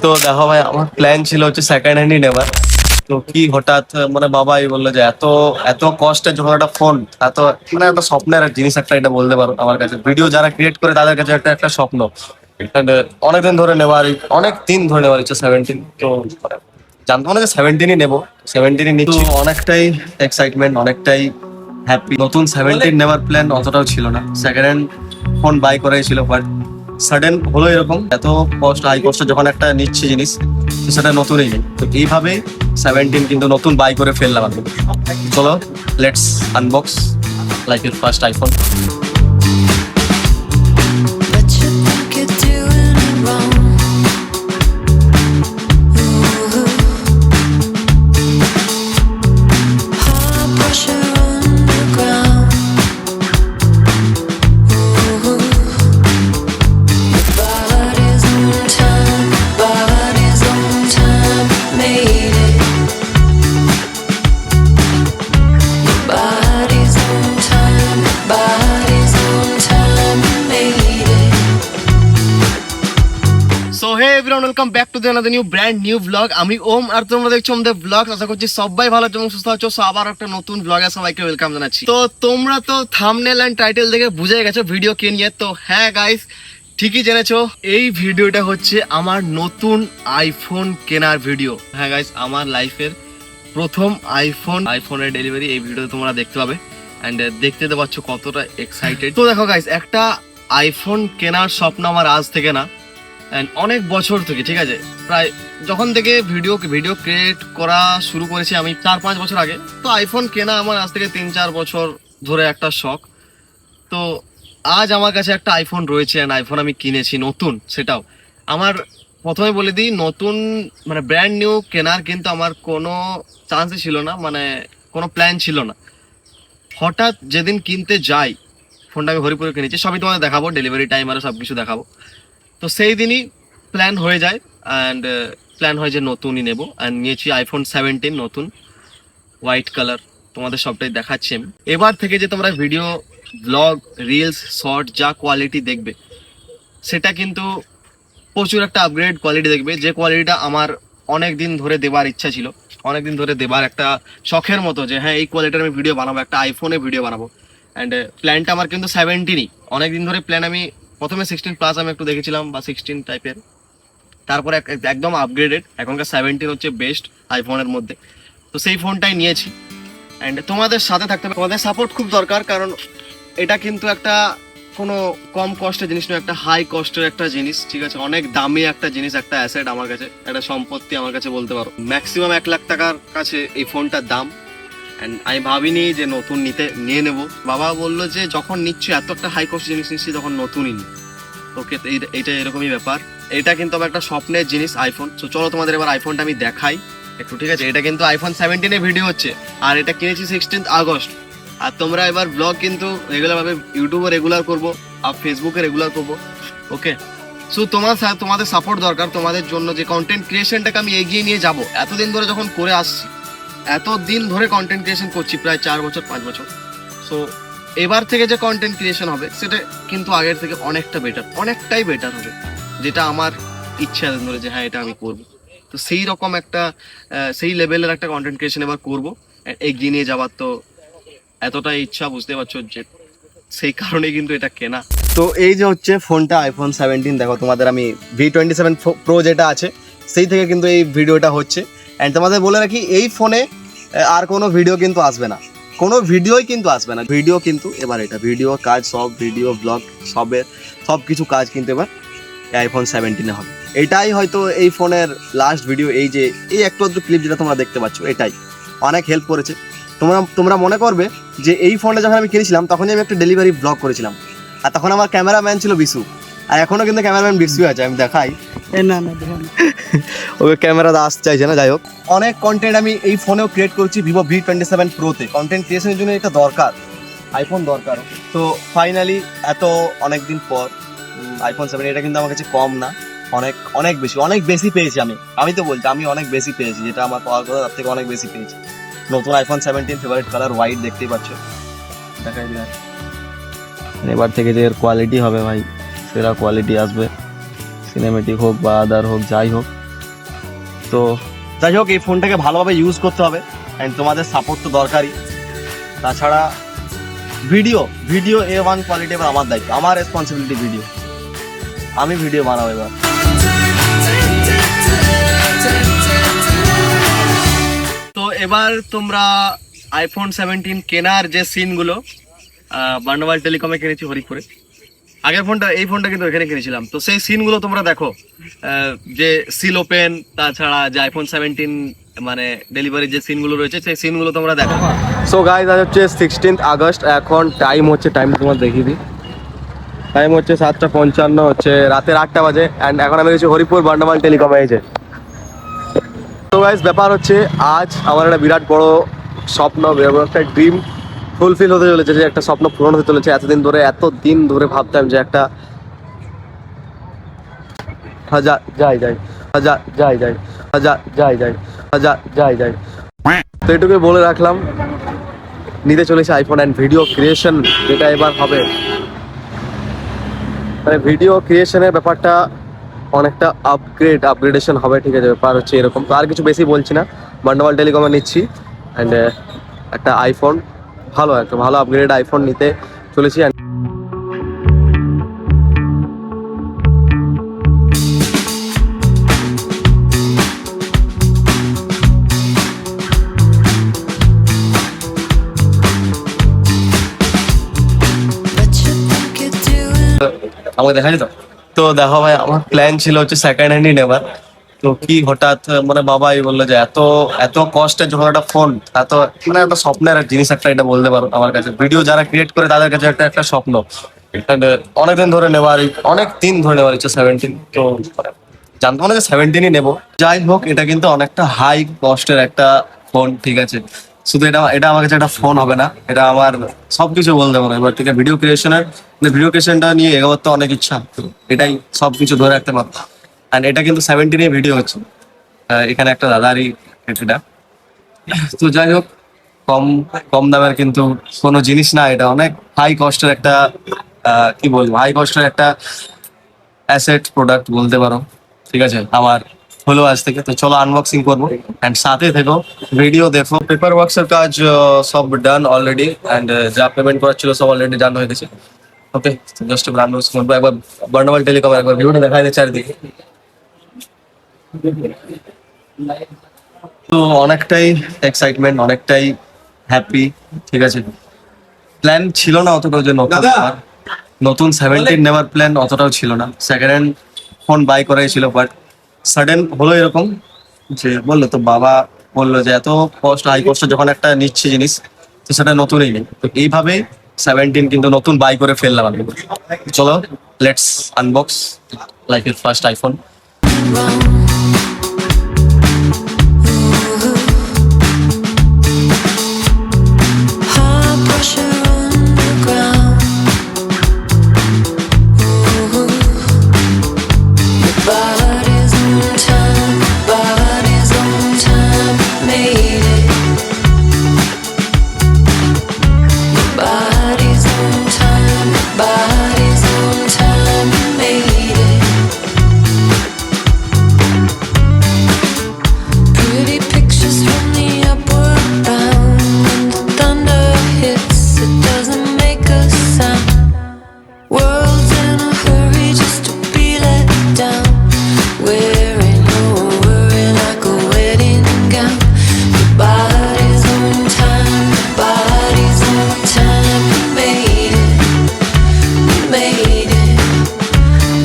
তো দেখো ভাই, আমার প্ল্যান ছিল হচ্ছে সেকেন্ড হ্যান্ডই নেবার। তো কি হঠাৎ মানে বাবাই বললো যে এত এত কষ্টের যখন একটা ফোন, এত মানে একটা স্বপ্নের জিনিস একটা, এটা বলতে পারো। আমার কাছে ভিডিও যারা ক্রিয়েট করে তাদের কাছে একটা একটা স্বপ্ন। And, অনেকদিন ধরে নেওয়ার, অনেক দিন ধরে নেওয়ার ইচ্ছা 17। তো মানে জানতাম না যে 17ই নেবো, 17ই নিচ্ছি। অনেকটাই এক্সাইটমেন্ট, অনেকটাই হ্যাপি। নতুন 17 নেওয়ার প্ল্যান অতটাও ছিল না, সেকেন্ড হ্যান্ড ফোন বাই করাই ছিল। বাট সাডেন হলো এরকম, এত কষ্ট, হাই কষ্ট যখন একটা নিচ্ছি জিনিস, তো সেটা নতুনই নেই। তো এইভাবেই 17 কিন্তু নতুন বাই করে ফেললাম আমি। চলো let's unbox like it first iPhone. But you think you're doing it wrong. Ooh. High pressure underground. Ooh. Body's on time, made it. Body's on time, made it. So hey everyone, welcome back to the another new brand new blog. আমি ওম, আর তোমরা দেখছো আমাদের blog. আশা করছি সবাই ভালো আছো এবং সুস্থ আছো। সো আবার একটা নতুন ব্লগে সবাইকে ওয়েলকাম জানাচ্ছি। তো তোমরা তো থাম্বনেল এন্ড টাইটেল দেখে বুঝে গেছো ভিডিও কে নিয়ে। তো হ্যাঁ গাইস, ঠিকই জেনেছো, এই ভিডিওটা হচ্ছে আমার নতুন আইফোন কেনার ভিডিও। হ্যাঁ গাইস, আমার লাইফের প্রথম আইফোনের ডেলিভারি এই ভিডিওতে তোমরা দেখতে পাবে। অ্যান্ড দেখতে তো পাচ্ছ কতটা এক্সাইটেড। তো দেখো গাইস, একটা আইফোন কেনার স্বপ্ন আমার আজ থেকে না, অনেক বছর থেকে, ঠিক আছে, প্রায় যখন থেকে ভিডিও ক্রিয়েট করা শুরু করেছি আমি 4-5 বছর আগে। তো আইফোন কেনা আমার আজ থেকে 3-4 বছর ধরে একটা শখ। তো আজ আমার কাছে একটা আইফোন রয়েছে, আইফোন আমি কিনেছি নতুন। সেটাও আমার, প্রথমে বলে দিই, নতুন মানে ব্র্যান্ড নিউ কেনার কিন্তু আমার কোনো চান্সই ছিল না, মানে কোনো প্ল্যান ছিল না। হঠাৎ যেদিন কিনতে যাই, ফোনটা আমি হরিপুরে কিনেছি, সবই তোমাদের দেখাবো, ডেলিভারি টাইম আরও সব কিছু দেখাবো। তো সেই দিনই প্ল্যান হয়ে যায়, অ্যান্ড প্ল্যান হয় যে নতুনই নেব। অ্যান্ড নিয়েছি আইফোন 17 নতুন, হোয়াইট কালার। তোমাদের সবটাই দেখাচ্ছি আমি। এবার থেকে যে তোমরা ভিডিও, ব্লগ, রিলস, শর্ট যা কোয়ালিটি দেখবে, সেটা কিন্তু প্রচুর একটা আপগ্রেড কোয়ালিটি দেখবে। যে কোয়ালিটিটা আমার অনেক দিন ধরে দেবার ইচ্ছা ছিল, অনেক দিন ধরে দেবার একটা শখের মতো, যে হ্যাঁ এই কোয়ালিটির আমি ভিডিও বানাবো, একটা আইফোনে ভিডিও বানাবো। অ্যান্ড প্ল্যানটা আমার কিন্তু 17ই, অনেক দিন ধরে প্ল্যান। আমি প্রথমে 16 প্লাস আমি একটু দেখেছিলাম, বা 16 টাইপের, তারপরে একদম আপগ্রেডেড। এখনকার 17 হচ্ছে বেস্ট আইফোনের মধ্যে। তো সেই ফোনটাই নিয়েছি। অ্যান্ড তোমাদের সাথে থাকতে হবে, তোমাদের সাপোর্ট খুব দরকার, কারণ এটা কিন্তু একটা কোনো কম কষ্টের জিনিস নয়, একটা হাই কস্টের একটা জিনিস, ঠিক আছে, অনেক দামি একটা জিনিস, একটা অ্যাসেট আমার কাছে, একটা সম্পত্তি আমার কাছে বলতে পারো। ম্যাক্সিমাম 1 লাখ টাকার কাছে এই ফোনটার দাম। অ্যান্ড আমি ভাবিনি যে নতুন নিয়ে নেবো। বাবা বললো যে যখন নিচ্ছ এত একটা হাই কস্ট জিনিস নিচ্ছি, তখন নতুনই নি। ওকে, তো এইটা এরকমই ব্যাপার। এটা কিন্তু আমার একটা স্বপ্নের জিনিস আইফোন। তো চলো তোমাদের এবার আইফোনটা আমি দেখাই একটু, ঠিক আছে। এটা কিন্তু আইফোন 17 এর ভিডিও হচ্ছে, আর এটা কিনেছি 16 আগস্ট। আর তোমরা এবার ব্লগ কিন্তু রেগুলার ভাবে ইউটিউবে রেগুলার করবো, আর ফেসবুকে রেগুলার করবো। ওকে, সো তোমাদের সাপোর্ট দরকার। তোমাদের জন্য যে কন্টেন্ট ক্রিয়েশনটাকে আমি এগিয়ে নিয়ে যাব, এতদিন ধরে যখন করে আসছি, এতদিন ধরে কন্টেন্ট ক্রিয়েশন করছি, প্রায় 4 বছর 5 বছর। সো এবার থেকে যে কন্টেন্ট ক্রিয়েশন হবে, সেটা কিন্তু আগের থেকে অনেকটাই বেটার হবে, যেটা আমার ইচ্ছা এতদিন ধরে যে হ্যাঁ এটা আমি করবো। তো সেই রকম একটা সেই লেভেলের একটা কন্টেন্ট ক্রিয়েশন এবার করবো, এগিয়ে নিয়ে যাওয়ার। তো এতটাই ইচ্ছা, বুঝতে পারছো, যে সেই কারণে কিন্তু এটা কেনা। তো এই যে হচ্ছে ফোনটা আইফোন 17, দেখো তোমাদের আমি V27 প্রো যেটা আছে, সেই থেকে কিন্তু এই ভিডিওটা হচ্ছে। অ্যান্ড তোমাদের বলে রাখি, এই ফোনে আর কোনো ভিডিও কিন্তু আসবে না, কোনো ভিডিওই কিন্তু আসবে না। ভিডিও কিন্তু এবার এটা ভিডিও কাজ, সব ভিডিও ব্লগ সব কিছু কাজ কিন্তু এবার আইফোন 17 হবে। এটাই হয়তো এই ফোনের লাস্ট ভিডিও। এই যে এই একটু ক্লিপ যেটা তোমরা দেখতে পাচ্ছ, এটাই অনেক হেল্প করেছে। তোমরা মনে করবে যে এই ফোনটা যখন আমি কিনেছিলাম, তখনই আমি একটা ডেলিভারি ব্লগ করেছিলাম, আর তখন আমার ক্যামেরাম্যান ছিল বিশু। আর এখনো কিন্তু ক্যামেরাম্যান বিশু আছে, আমি দেখাই। ওকে ক্যামেরা আসতে চাইছে না, যাই হোক। অনেক কন্টেন্ট আমি এই ফোনেও ক্রিয়েট করছি, ভিভো V27 প্রোতে। কন্টেন্ট ক্রিয়েশনের জন্য এটা দরকার, আইফোন দরকার। তো ফাইনালি অনেক দিন পর আইফোন 7, এটা কিন্তু আমার কাছে কম না, অনেক বেশি পেয়েছি। আমি তো বলছি, আমি অনেক বেশি পেয়েছি, যেটা আমার পাওয়ার কথা তার থেকে অনেক বেশি পেয়েছি। নতুন আইফোন 17, ফেভারিট কালার হোয়াইট, দেখতেই পাচ্ছ। দেখাই দিলাম। এবার থেকে যে এর কোয়ালিটি হবে ভাই, সেরা কোয়ালিটি আসবে, সিনেমেটিক হোক বা আদার হোক, যাই হোক, তো যাই হোক, এই ফোনটাকে ভালোভাবে ইউজ করতে হবে অ্যান্ড তোমাদের সাপোর্ট তো দরকারই। তাছাড়া ভিডিও A1 কোয়ালিটি এবার আমার দায়িত্ব, আমার রেসপন্সিবিলিটি ভিডিও, আমি ভিডিও বানাবো এবার। তো এবার তোমরা আইফোন 17 কেনার যে সিনগুলো বান্ডামাল টেলিকমে কিনেছি হরিপুরে, আগের ফোনটা, এই ফোনটা কিন্তু এখানে কিনেছিলাম, তো সেই সিনগুলো তোমরা দেখো, যে সিল ওপেন, তাছাড়া যে আইফোন 17 মানে ডেলিভারির যে সিনগুলো রয়েছে সেই সিনগুলো তোমরা দেখো। সো গাইস, আজ হচ্ছে 16 আগস্ট, এখন টাইম তোমার দেখিয়ে দিই, টাইম হচ্ছে 7:55, হচ্ছে রাতের 8টা বাজে অ্যান্ড এখন আমি গেছি হরিপুর বান্ডামাল টেলিকমে এসে। তো গাইস, ব্যাপার হচ্ছে আজ আমার একটা বিরাট বড় স্বপ্ন, একটা ড্রিম ফুলফিল হতে চলেছে, যে একটা স্বপ্ন পূরণ হতে চলেছে। এত দিন ধরে ভাবতাম যে একটা যাই। তো এটুকুই বলে রাখলাম, নিতে চলেছে আইফোন অ্যান্ড ভিডিও ক্রিয়েশন, যেটা এবার হবে, মানে ভিডিও ক্রিয়েশনের ব্যাপারটা অনেকটা আপগ্রেডেশন হবে, ঠিক আছে? ব্যাপার হচ্ছে এরকম। তো আর কিছু বেশি বলছি না, বান্ডামাল টেলিকমে নিচ্ছি অ্যান্ড একটা আইফোন, একটা ভালো আপগ্রেড আইফোন নিতে চলেছি। But you think you're doing আমাকে দেখা যেত। তো দেখো ভাই, আমার প্ল্যান ছিল হচ্ছে সেকেন্ড হ্যান্ডই নেবার। তো কি হঠাৎ মানে বাবাই বললো যে এত এত কষ্টের যখন একটা ফোন, এত মানে একটা স্বপ্নের জিনিস একটা, এটা বলতে পারো আমার কাছে। ভিডিও যারা ক্রিয়েট করে তাদের কাছে একটা স্বপ্ন, অনেকদিন ধরে নেওয়ার, ইচ্ছা 17। তো জানতো না যে 17ই নেবো। যাই হোক, এটা কিন্তু অনেকটা হাই কস্টের একটা ফোন, ঠিক আছে? শুধু এটা আমার কাছে একটা ফোন হবে না, এটা আমার সবকিছু বলতে পারো। এবার থেকে ভিডিও ক্রিয়েশনটা নিয়ে এগোবার তো অনেক ইচ্ছা, তো এটাই সবকিছু ধরে রাখতে পারবো। আর এটা কিন্তু 17 ভিডিও হচ্ছে, এখানে একটা দাদারই এটা। তো যাই হোক, কম কম দামের কিন্তু কোনো জিনিস না, এটা অনেক হাই কস্টের একটা কি বলবো, হাই কস্টের একটা অ্যাসেট প্রোডাক্ট বলতে পারো, ঠিক আছে? আমার হলো আজ থেকে। তো চলো আনবক্সিং করবো অ্যান্ড সাথে থেকো, ভিডিও দেখো। পেপার ওয়ার্কসের কাজ সব ডান অলরেডি অ্যান্ড যা পেমেন্ট করার ছিল সব অলরেডি ডান হয়ে গেছে। ওকে, জাস্ট এবার আনবক্সিং করবো। একবার বান্ডামাল টেলিকম একবার ভিডিওটা দেখাই দিই চারিদিকে। তো অনেকটাই এক্সাইটমেন্ট, অনেকটাই হ্যাপি, ঠিক আছে? প্ল্যান ছিল না অতটা যে নতুন 17 নেওয়ার প্ল্যান অতটাও ছিল না, সেকেন্ড হ্যান্ড ফোন বাই করাই ছিল। বাট সাডেন হলো এরকম যে বললো, তো বাবা বললো যে এত হাই কস্ট যখন একটা নিচ্ছে জিনিস, তো সেটা নতুনই নেই। তো এইভাবেই 17 কিন্তু নতুন বাই করে ফেললাম আমি। চলো লেটস আনবক্স লাইক এর first iPhone. wrong. High pressure underground. Your body's on time, made it. Your body's on time, made it. Pretty pictures from the upward bound. When the thunder hits, it doesn't make a sound. World's in a hurry just to be let down. Wearing no worry like a wedding gown. Your body's on time, you made it, made it.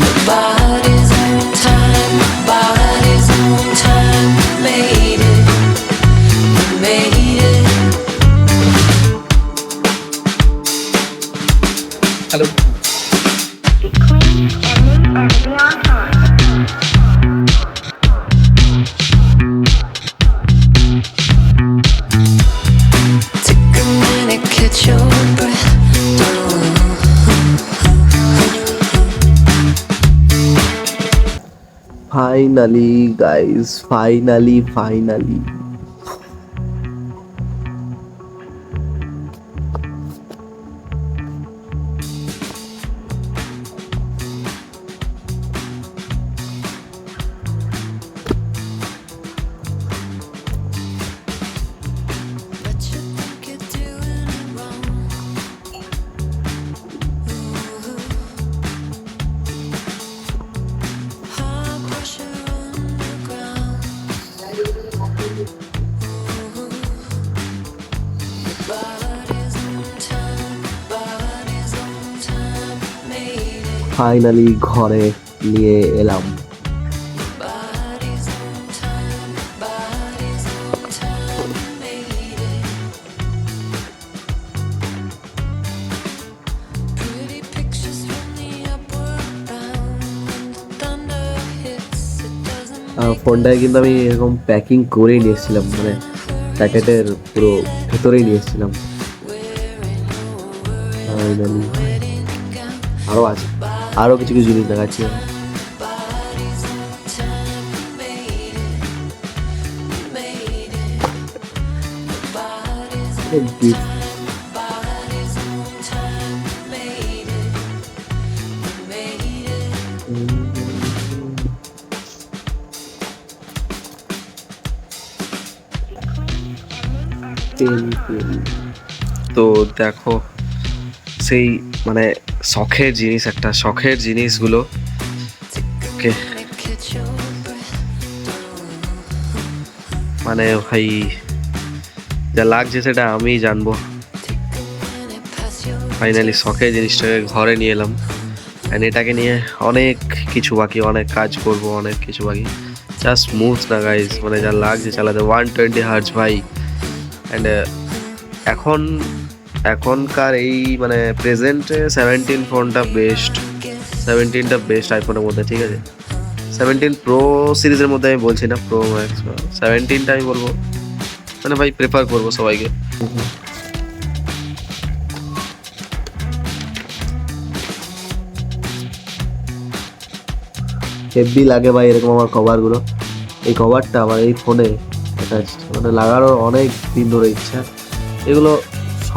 Your body's on time, made it, made it. Hello, Take a minute, catch your breath. Finally guys, finally finally ঘরে নিয়ে এলাম। Bodies on time, bodies on time, made it. Pretty pictures from the upward bound. When the thunder hits, it doesn't ফোনটায় কিন্তু আমি এরকম packing করেই নিয়ে এসেছিলাম, মানে প্যাকেটের পুরো ভেতরেই নিয়ে এসেছিলাম। ফাইনালি আরও আছে, আরও কিছু কিছু জিনিস দেখাচ্ছি। bodies on time, made it, made it. Bodies Gift. bodies on time, made it, made it. তো দেখো, সেই মানে শখের জিনিস, একটা শখের জিনিসগুলো কে Catch your breath. মানে ভাই যা লাগছে সেটা আমিই জানবো। Minute past your ফাইনালি শখের জিনিসটাকে ঘরে নিয়ে এলাম, অ্যান্ড এটাকে নিয়ে অনেক কিছু বাকি, অনেক কাজ করব, অনেক কিছু বাকি। জাস্ট স্মুথ না গাইজ, মানে যা লাগছে চালাতে 120 হার্জ ভাই। অ্যান্ড এখনকার এই মানে প্রেজেন্টে 17 ফোনটা বেস্ট, 17টা বেস্ট আইফোনের মধ্যে, ঠিক আছে? 17 প্রো সিরিজের মধ্যে আমি বলছি না, প্রো ম্যাক্স, 17টা আমি বলবো, মানে ভাই প্রেফার করবো সবাইকে। হেভি লাগে ভাই এরকম আমার কভারগুলো। এই কভারটা আমার এই ফোনে অ্যাটাচড, মানে লাগানোর অনেক দিন ধরে ইচ্ছা। এগুলো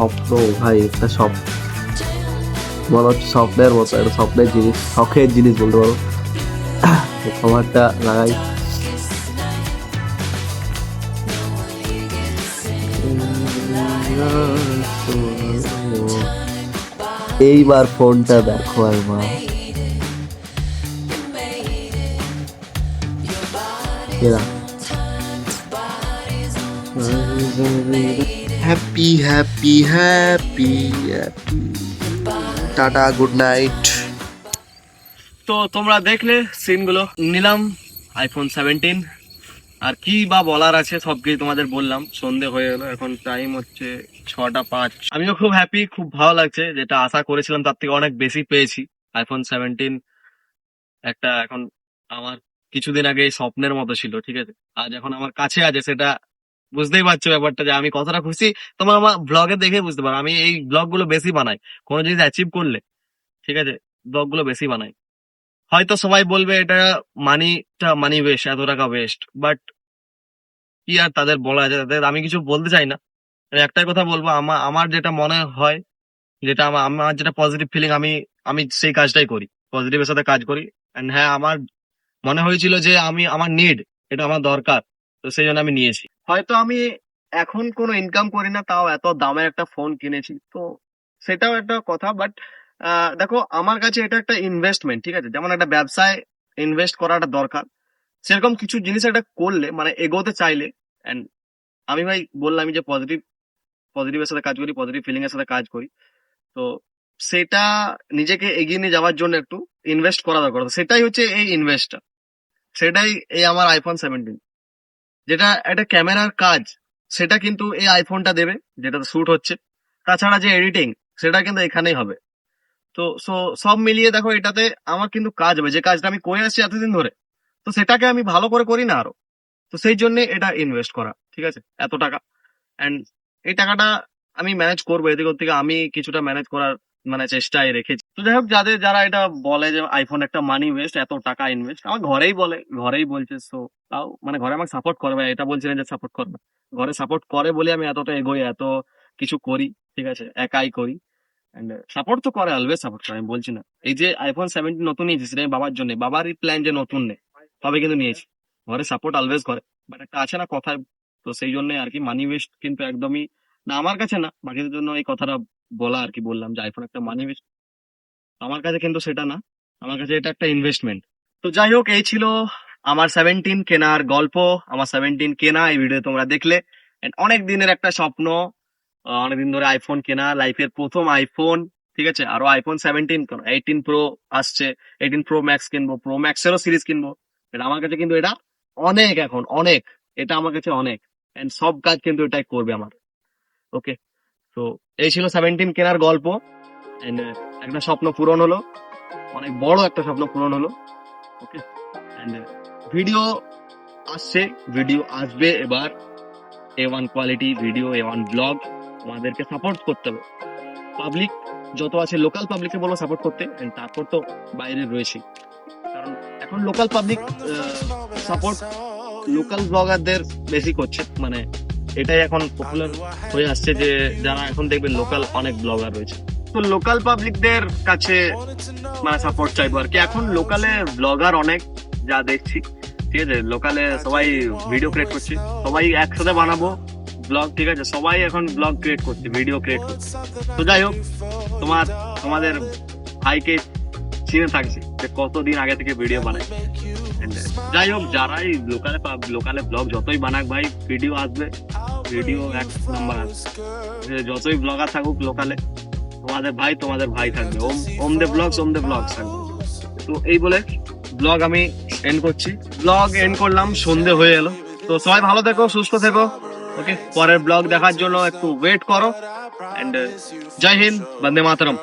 স্বপ্ন ভাই, একটা স্বপ্ন, মনে হচ্ছে স্বপ্নের মতো, একটা স্বপ্নের জিনিস, শখের জিনিস বলতে পারো। এই কভারটা লাগাই। এইবার ফোনটা দেখো আর মা, এরা happy happy happy happy. Tata, good night. তো তোমরা দেখলে সিনগুলো, নিলাম আইফোন 17। আর কি বা বলার আছে সব কিছু তোমাদের বললাম। সন্ধে হয়ে গেলো, এখন টাইম হচ্ছে 6টা 5। আমিও খুব হ্যাপি, খুব ভালো লাগছে, যেটা আশা করেছিলাম তার থেকে অনেক বেশি পেয়েছি। আইফোন 17 একটা এখন আমার কিছুদিন আগে স্বপ্নের মতো ছিল, ঠিক আছে, আজ এখন আমার কাছে আছে। সেটা বুঝতেই পারছো ব্যাপারটা, যে আমি কতটা খুশি। তোমার আমার ব্লগে দেখে বুঝতে পারো। আমি এই ব্লগ গুলো বেশি বানাই কোনো জিনিস অ্যাচিভ করলে, ঠিক আছে, ব্লগ গুলো বেশি বানাই। হয়তো সবাই বলবে এটা মানি ওয়েস্ট, এত টাকা ওয়েস্ট, বাট কি আর তাদের বলা আছে, তাদের আমি কিছু বলতে চাই না। আমি একটাই কথা বলবো, আমার আমার যেটা মনে হয়, যেটা আমার আমার যেটা পজিটিভ ফিলিং, আমি আমি সেই কাজটাই করি, পজিটিভের সাথে কাজ করি। এন্ড হ্যাঁ, আমার মনে হয়েছিল যে আমার নিড, এটা আমার দরকার, তো সেই জন্য আমি নিয়েছি। হয়তো আমি এখন কোনো ইনকাম করি না, তাও এত দামের একটা ফোন কিনেছি, তো সেটাও একটা কথা। বাট দেখো, আমার কাছে এটা একটা ইনভেস্টমেন্ট, ঠিক আছে, যেমন একটা ব্যবসায় ইনভেস্ট করাটা দরকার, সেরকম কিছু জিনিস একটা করলে, মানে এগোতে চাইলে। এন্ড আমি ভাই বললাম যে পজিটিভের সাথে কাজ করি, পজিটিভ ফিলিং এর সাথে কাজ করি, তো সেটা নিজেকে এগিয়ে নিয়ে যাওয়ার জন্য একটু ইনভেস্ট করা দরকার। তো সেটাই হচ্ছে এই ইনভেস্টটা, সেটাই এই আমার আইফোন 17। যেটা একটা ক্যামেরার কাজ, সেটা কিন্তু এই আইফোনটা দেবে, যেটা শুট হচ্ছে। তাছাড়া যে এডিটিং, সেটা কিন্তু এখানেই হবে। তো সব মিলিয়ে দেখো, এটাতে আমার কিন্তু কাজ হবে, যে কাজটা আমি করে আসছি এতদিন ধরে, তো সেটাকে আমি ভালো করে করি না আরো। তো সেই জন্য এটা ইনভেস্ট করা, ঠিক আছে, এত টাকা। এন্ড এই টাকাটা আমি ম্যানেজ করবো, এদিক ওর থেকে আমি কিছুটা ম্যানেজ করার মানে চেষ্টায় রেখেছি। তো যাই হোক, যারা এটা বলে যে আইফোন একটা মানি ওয়েস্ট, এত টাকা ইনভেস্ট, আমার ঘরেই বলে, ঘরেই বলছে। সো তাও মানে ঘরে আমাকে সাপোর্ট করবে, এটা বলছি না যে সাপোর্ট করবে না। ঘরে সাপোর্ট করে বলে আমি এতটা এগোই, এত কিছু করি, ঠিক আছে, একাই করি। এন্ড সাপোর্ট তো করে, অলওয়েজ সাপোর্ট করে, আমি বলছি না। এই যে আইফোন 17 নতুন নিয়েছি, সেটা আমি বাবার জন্য, বাবারই প্ল্যান যে নতুন নেই, তবে কিন্তু নিয়েছি। ঘরে সাপোর্ট অলওয়েজ করে, বাট একটা আছে না কথায়, তো সেই জন্য আর কি। মানি ওয়েস্ট কিন্তু একদমই না, আমার কাছে না, বাকিদের জন্য এই কথাটা বলা আর কি, বললাম যে আইফোন একটা মানি ওয়েস্ট, আমার কাছে কিন্তু সেটা না। আমার কাছে এটা একটা ইনভেস্টমেন্ট। তো যাই হোক, এই ছিল আমার 17 কেনার গল্প। আমার 17 কেনা এই ভিডিও তোমরা দেখলে। And অনেক দিনের একটা স্বপ্ন, অনেকদিন ধরে আইফোন কেনা, লাইফের প্রথম আইফোন, ঠিক আছে, আরো আইফোন 17 কেন 18 প্রো আসছে, 18 প্রো ম্যাক্স কিনবো, প্রো ম্যাক্সেরও সিরিজ কিনবো। এটা আমার কাছে কিন্তু এটা অনেক, এখন অনেক, এটা আমার কাছে অনেক, এন্ড সব কাজ কিন্তু এটাই করবে আমার। ওকে, তো এই ছিল 17 কেনার গল্প, এন্ড একটা স্বপ্ন পূরণ হলো, অনেক বড় একটা স্বপ্ন পূরণ হলো। ওকে, এন্ড ভিডিও আসছে, ভিডিও আসবে এবার, A1 quality video, A1 blog, আমাদেরকে সাপোর্ট করতে হবে। পাবলিক যত আছে, লোকাল পাবলিককে বলো সাপোর্ট করতে, and তারপর তো বাইরে রয়েছে, কারণ এখন লোকাল পাবলিক সাপোর্ট লোকাল ব্লগারদের বেশি করছে, মানে এটাই এখন পপুলার হয়ে আসছে যে যারা এখন দেখবে লোকাল অনেক ব্লগার রয়েছে, তো লোকাল পাবলিকদের কাছে মানে সাপোর্ট চাইবো আর কি। এখন লোকালে ব্লগার অনেক যা দেখছি, ঠিক আছে, লোকালে সবাই ভিডিও ক্রিয়েট করছে, সবাই একসাথে বানাবো ব্লগ, ঠিক আছে, সবাই এখন ব্লগ ক্রিয়েট করছে, ভিডিও ক্রিয়েট করছে। তো যাই হোক, তোমাদের ভাইকে চিনে থাকছে যে কতদিন আগে থেকে ভিডিও বানায়। And, যাই হোক, যারাই লোকালে ব্লগ যতই বানাক ভাই, ভিডিও আসবে, ভিডিও এক নাম্বার আসবে। যতই ব্লগার থাকুক লোকালে, তোমাদের ভাই থাকবে, ওম দে ব্লগস থাকবে। তো এই বলে ব্লগ আমি এন্ড করছি, ব্লগ এন্ড করলাম, সন্ধে হয়ে এলো। তো সবাই ভালো থেকো, সুস্থ থেকো। ওকে, পরের ব্লগ দেখার জন্য একটু ওয়েট করো, এন্ড জয় হিন্দ, বন্দে মাতরম।